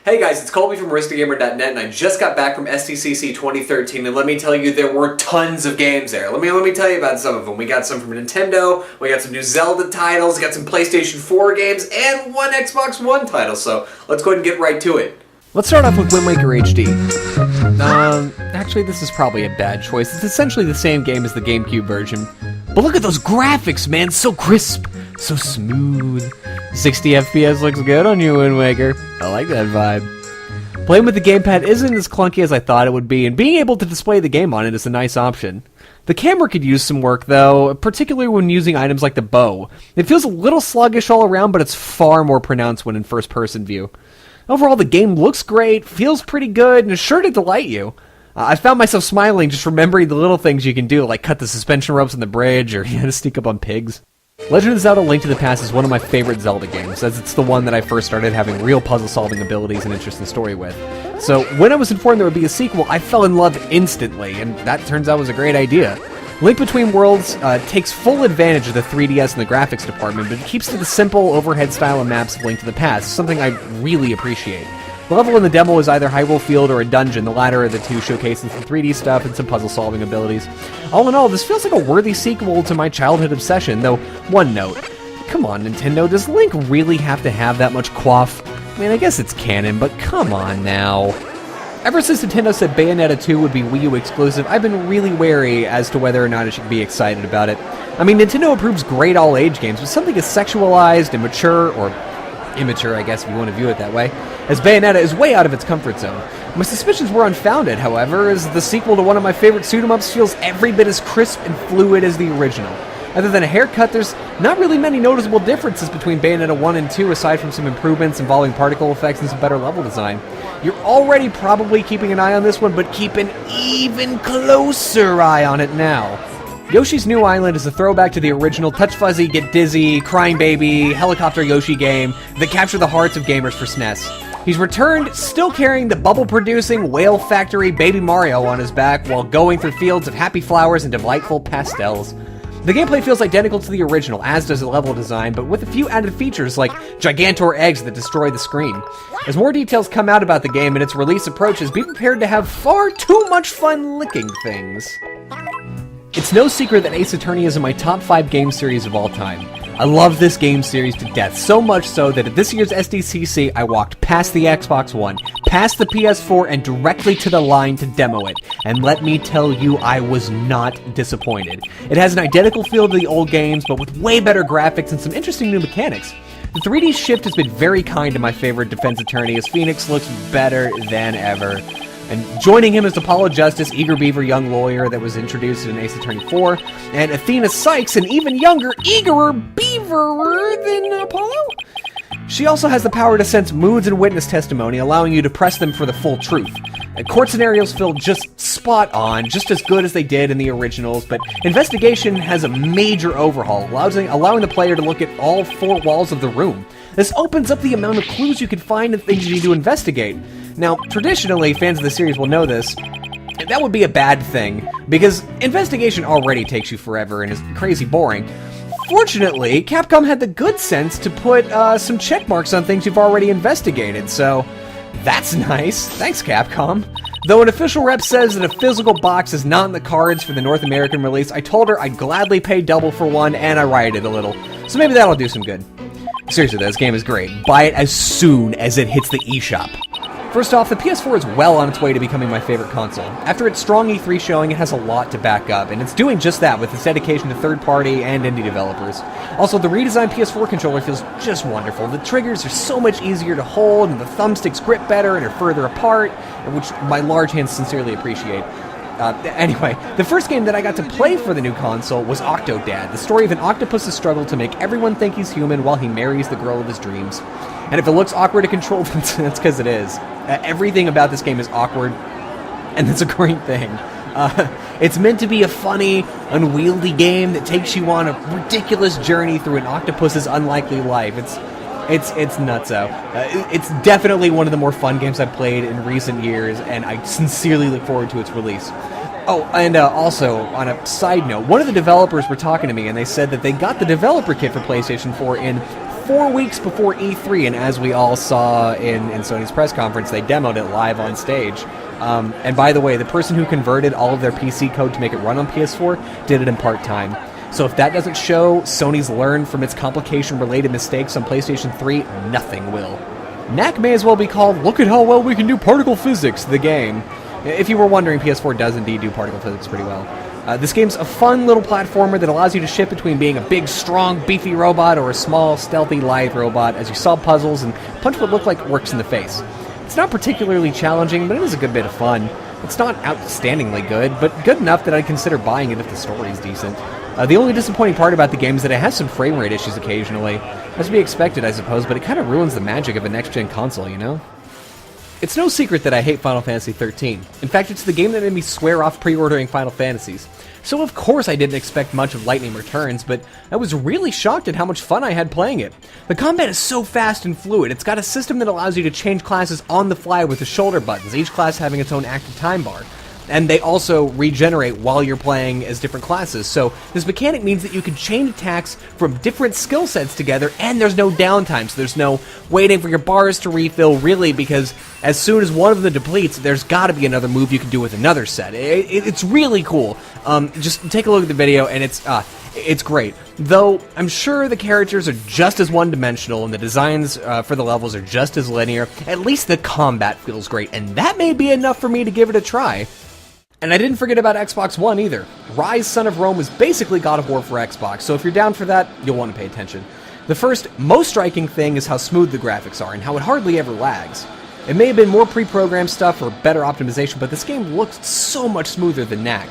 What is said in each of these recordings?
Hey guys, it's Colby from RiskTheGamer.net, and I just got back from SDCC 2013, and let me tell you, there were tons of games there. Let me tell you about some of them. We got some from Nintendo, we got some new Zelda titles, got some PlayStation 4 games, and one Xbox One title, so let's go ahead and get right to it. Let's start off with Wind Waker HD. Actually, this is probably a bad choice. It's essentially the same game as the GameCube version. But look at those graphics, man! So crisp, so smooth. 60 FPS looks good on you, Wind Waker. I like that vibe. Playing with the gamepad isn't as clunky as I thought it would be, and being able to display the game on it is a nice option. The camera could use some work, though, particularly when using items like the bow. It feels a little sluggish all around, but it's far more pronounced when in first-person view. Overall, the game looks great, feels pretty good, and is sure to delight you. I found myself smiling just remembering the little things you can do, like cut the suspension ropes on the bridge, or sneak up on pigs. Legend of Zelda: Link to the Past is one of my favorite Zelda games, as it's the one that I first started having real puzzle-solving abilities and interest in story with. So, when I was informed there would be a sequel, I fell in love instantly, and that turns out was a great idea. Link Between Worlds takes full advantage of the 3DS and the graphics department, but it keeps to the simple overhead style of maps of Link to the Past, something I really appreciate. The level in the demo is either Hyrule Field or a dungeon, the latter of the two showcasing some 3D stuff and some puzzle-solving abilities. All in all, this feels like a worthy sequel to my childhood obsession, though one note. Come on, Nintendo, does Link really have to have that much quaff? I mean, I guess it's canon, but come on now. Ever since Nintendo said Bayonetta 2 would be Wii U exclusive, I've been really wary as to whether or not I should be excited about it. I mean, Nintendo approves great all-age games, but something as sexualized and mature, or immature, I guess, if you want to view it that way, as Bayonetta is way out of its comfort zone. My suspicions were unfounded, however, as the sequel to one of my favorite shoot-'em-ups feels every bit as crisp and fluid as the original. Other than a haircut, there's not really many noticeable differences between Bayonetta 1 and 2, aside from some improvements involving particle effects and some better level design. You're already probably keeping an eye on this one, but keep an even closer eye on it now. Yoshi's New Island is a throwback to the original Touch Fuzzy, Get Dizzy, Crying Baby, Helicopter Yoshi game that captured the hearts of gamers for SNES. He's returned, still carrying the bubble-producing Whale Factory Baby Mario on his back while going through fields of happy flowers and delightful pastels. The gameplay feels identical to the original, as does the level design, but with a few added features like Gigantor eggs that destroy the screen. As more details come out about the game and its release approaches, be prepared to have far too much fun licking things. It's no secret that Ace Attorney is in my top 5 game series of all time. I love this game series to death, so much so that at this year's SDCC, I walked past the Xbox One, past the PS4, and directly to the line to demo it. And let me tell you, I was not disappointed. It has an identical feel to the old games, but with way better graphics and some interesting new mechanics. The 3D shift has been very kind to my favorite defense attorney, as Phoenix looks better than ever. And joining him is Apollo Justice, Eager Beaver young lawyer that was introduced in Ace Attorney 4, and Athena Sykes, an even younger, eagerer beaverer than Apollo? She also has the power to sense moods and witness testimony, allowing you to press them for the full truth. Court scenarios feel just spot on, just as good as they did in the originals, but Investigation has a major overhaul, allowing the player to look at all 4 walls of the room. This opens up the amount of clues you can find and things you need to investigate. Now, traditionally, fans of the series will know this, and that would be a bad thing, because Investigation already takes you forever and is crazy boring. Fortunately, Capcom had the good sense to put some check marks on things you've already investigated, so that's nice. Thanks, Capcom. Though an official rep says that a physical box is not in the cards for the North American release, I told her I'd gladly pay double for one, and I rioted a little. So maybe that'll do some good. Seriously though, this game is great. Buy it as soon as it hits the eShop. First off, the PS4 is well on its way to becoming my favorite console. After its strong E3 showing, it has a lot to back up, and it's doing just that with its dedication to third-party and indie developers. Also, the redesigned Ps4 Controller feels just wonderful. The triggers are so much easier to hold, and the thumbsticks grip better and are further apart, which my large hands sincerely appreciate. Anyway, the first game that I got to play for the new console was Octodad, the story of an octopus's struggle to make everyone think he's human while he marries the girl of his dreams. And if it looks awkward to control, that's because it is. Everything about this game is awkward, and that's a great thing. It's meant to be a funny, unwieldy game that takes you on a ridiculous journey through an octopus's unlikely life. It's nutso. It's definitely one of the more fun games I've played in recent years, and I sincerely look forward to its release. Oh, and also, on a side note, one of the developers were talking to me, and they said that they got the developer kit for PlayStation 4 in 4 weeks before E3, and as we all saw in Sony's press conference, they demoed it live on stage. And by the way, the person who converted all of their PC code to make it run on PS4 did it in part-time. So if that doesn't show Sony's learned from its complication-related mistakes on PlayStation 3, nothing will. Knack may as well be called, "Look at how well we can do particle physics," the game. If you were wondering, PS4 does indeed do particle physics pretty well. This game's a fun little platformer that allows you to shift between being a big, strong, beefy robot or a small, stealthy, lithe robot as you solve puzzles and punch what look like orcs in the face. It's not particularly challenging, but it is a good bit of fun. It's not outstandingly good, but good enough that I'd consider buying it if the story's decent. The only disappointing part about the game is that it has some frame rate issues occasionally. As to be expected, I suppose, but it kind of ruins the magic of a next-gen console, you know? It's no secret that I hate Final Fantasy XIII. In fact, it's the game that made me swear off pre-ordering Final Fantasies. So of course I didn't expect much of Lightning Returns, but I was really shocked at how much fun I had playing it. The combat is so fast and fluid. It's got a system that allows you to change classes on the fly with the shoulder buttons, each class having its own active time bar. And they also regenerate while you're playing as different classes. So this mechanic means that you can chain attacks from different skill sets together, and there's no downtime. So there's no waiting for your bars to refill, really, because as soon as one of them depletes, there's got to be another move you can do with another set. It's really cool. Just take a look at the video, and it's great. Though I'm sure the characters are just as one-dimensional and the designs for the levels are just as linear, at least the combat feels great, and that may be enough for me to give it a try. And I didn't forget about Xbox One either. Ryse Son of Rome was basically God of War for Xbox, so if you're down for that, you'll want to pay attention. The first, most striking thing is how smooth the graphics are and how it hardly ever lags. It may have been more pre-programmed stuff or better optimization, but this game looks so much smoother than Knack.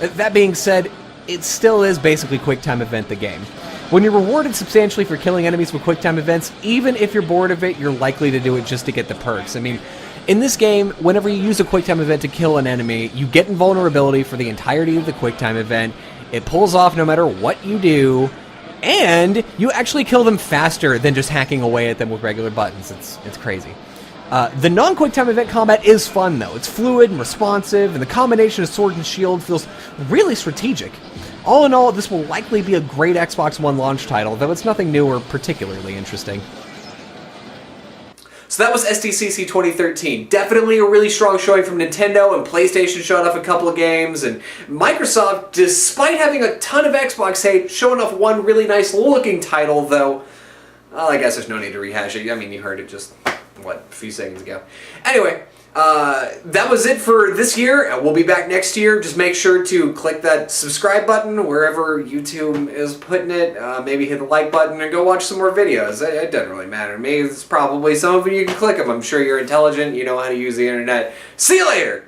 That being said, it still is basically QuickTime Event the game. When you're rewarded substantially for killing enemies with QuickTime events, even if you're bored of it, you're likely to do it just to get the perks. I mean, in this game, whenever you use a QuickTime event to kill an enemy, you get invulnerability for the entirety of the QuickTime event. It pulls off no matter what you do, and you actually kill them faster than just hacking away at them with regular buttons. It's crazy. The non-QuickTime event combat is fun, though. It's fluid and responsive, and the combination of sword and shield feels really strategic. All in all, this will likely be a great Xbox One launch title, though it's nothing new or particularly interesting. So that was SDCC 2013. Definitely a really strong showing from Nintendo, and PlayStation showed off a couple of games, and Microsoft, despite having a ton of Xbox hate, showing off one really nice looking title, though, well, I guess there's no need to rehash it. I mean, you heard it just, what, a few seconds ago. Anyway, that was it for this year. We'll be back next year. Just make sure to click that subscribe button wherever YouTube is putting it. Maybe hit the like button and go watch some more videos. It doesn't really matter to me. It's probably some of you can click them. I'm sure you're intelligent. You know how to use the internet. See you later!